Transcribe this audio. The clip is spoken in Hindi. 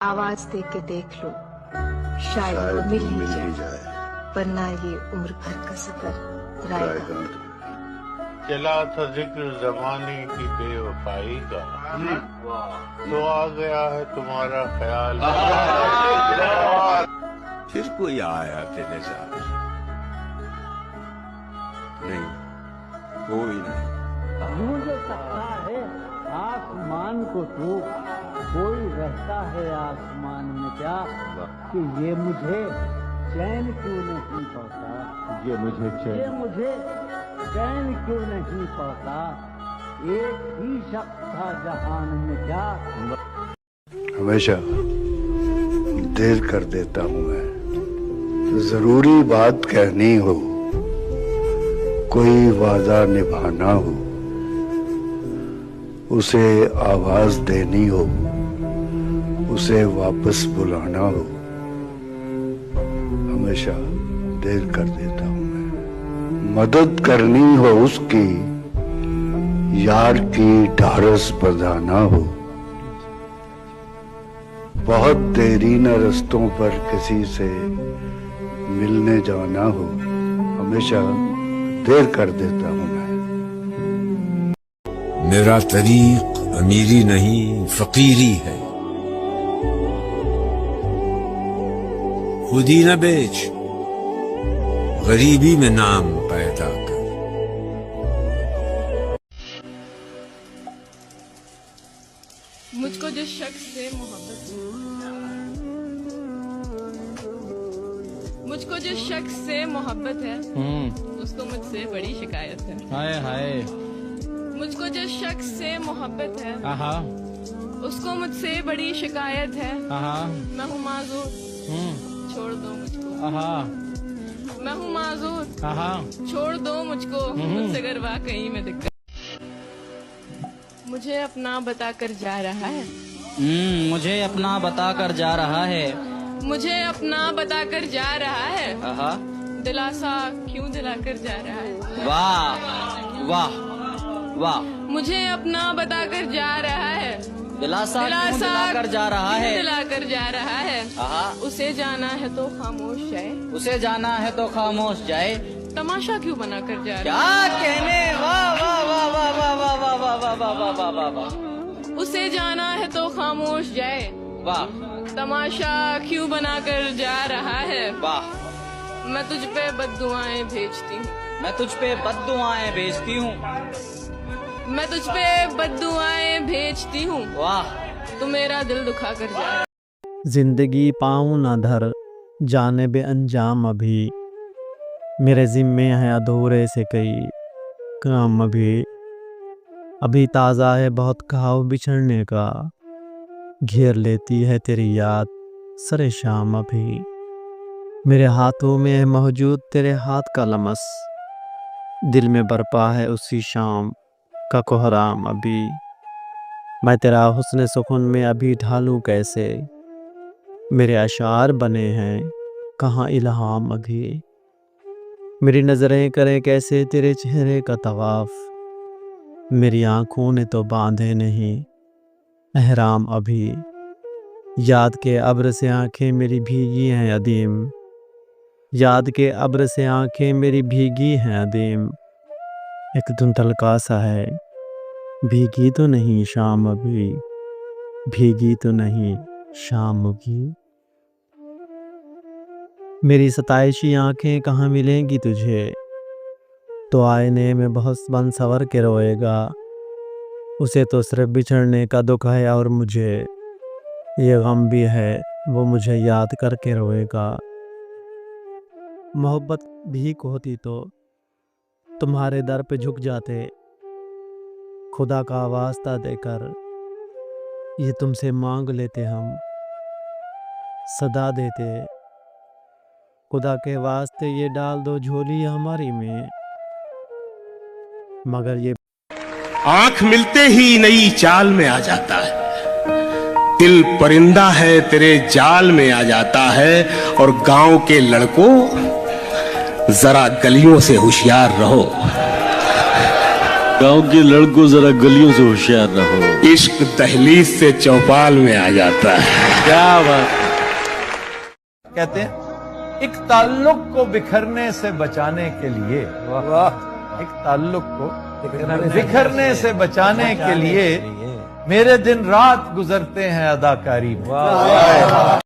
आवाज दे के देख लो, शायद वो मिल ही जाए, वरना ये उम्र भर का सफर रायगा। चला था जिक्र जमाने की बेवफाई का, तो आ गया है तुम्हारा ख्याल। फिर कोई आया तेरे साथ? नहीं, कोई नहीं। मुझे लगता है आसमान को छू, कोई रहता है आसमान में क्या, कि ये मुझे चैन क्यों नहीं पड़ता, ये मुझे चैन क्यों नहीं पड़ता, एक ही शख्स था जहान में क्या। हमेशा देर कर देता हूँ मैं, जरूरी बात कहनी हो, कोई वादा निभाना हो, उसे आवाज देनी हो, उसे वापस बुलाना हो, हमेशा देर कर देता हूँ मैं। मदद करनी हो उसकी, यार की ढारस बंधाना हो, बहुत देरी न रस्तों पर किसी से मिलने जाना हो, हमेशा देर कर देता हूँ मैं। मेरा तरीक अमीरी नहीं फकीरी है, खुदी न बेच, गरीबी में नाम पैदा कर। मुझको जिस शख्स से मोहब्बत मुझको जिस शख्स से मोहब्बत है, उसको मुझसे बड़ी शिकायत है। हाय हाय। मुझको जिस शख्स से मोहब्बत है, आहा उसको मुझसे बड़ी शिकायत है। आहा। मैं हूँ माजूर, छोड़ दो मुझको। आहा। मैं हूँ माजूर, आहा। छोड़ दो मुझको, मुझसे अगर वाकई में दिक्कत। मुझे अपना बताकर जा रहा है, मुझे अपना बताकर जा रहा है, मुझे अपना बताकर जा रहा है। आहा। दिलासा क्यों दिलाकर जा रहा है। वाह वाह वाह। मुझे अपना बताकर जा रहा है, दिलासा क्यों दिलाकर जा रहा है, दिलाकर जा रहा है। आहा। उसे जाना है तो खामोश जाए, उसे जाना है तो खामोश जाए, तमाशा क्यों बनाकर जा रहा क्या कहने। वाह वाह वाह वाह वाह वाह वाह वाह वाह वाह वाह वाह वाह वाह। है। उसे जाना है तो खामोश जाए, वाह तमाशा क्यों बनाकर जा रहा है। वाह। मैं तुझ पे बद्दुआएं भेजती हूँ, मैं तुझ पे बद्दुआएं भेजती हूँ, मैं तुझ पे बद्दुआएं भेजती हूँ। वाह। तू मेरा दिल दुखा कर जा रहा है। जिंदगी पाऊँ न धर, जाने बे अंजाम अभी, मेरे जिम्मे हैं अधूरे से कई काम अभी ताज़ा है बहुत घाव बिछड़ने का, घेर लेती है तेरी याद सरे शाम अभी, मेरे हाथों में है मौजूद तेरे हाथ का लमस, दिल में बरपा है उसी शाम का कोहराम अभी, मैं तेरा हुस्न सुकून में अभी ढालूं कैसे, मेरे अशार बने हैं कहाँ इल्हाम अभी, मेरी नज़रें करें कैसे तेरे चेहरे का तवाफ, मेरी आँखों ने तो बांधे नहीं एहराम अभी, याद के अब्र से आँखें मेरी भीगी हैं अदीम, याद के अब्र से आँखें मेरी भीगी हैं अदीम, एक धुंधलका सा है, भीगी तो नहीं शाम अभी, भीगी तो नहीं शाम अभी, मेरी सताइशी आँखें कहाँ मिलेंगी तुझे, तो आईने में बहुत बन सवर के रोएगा, उसे तो सिर्फ बिछड़ने का दुख है और मुझे ये गम भी है, वो मुझे याद करके रोएगा, मोहब्बत भीख होती तो तुम्हारे दर पे झुक जाते, खुदा का वास्ता देकर ये तुमसे मांग लेते हम, सदा देते, खुदा के वास्ते ये डाल दो झोली हमारी में, मगर ये आंख मिलते ही नई चाल में आ जाता है, दिल परिंदा है तेरे जाल में आ जाता है, और गांव के लड़कों जरा गलियों से होशियार रहो। गांव के लड़कों जरा गलियों से होशियार रहो। इश्क दहलीज से चौपाल में आ जाता है। क्या बात। कहते हैं एक ताल्लुक को बिखरने से बचाने के लिए, एक ताल्लुक को बिखरने से बचाने के लिए मेरे दिन रात गुजरते हैं अदाकारी में।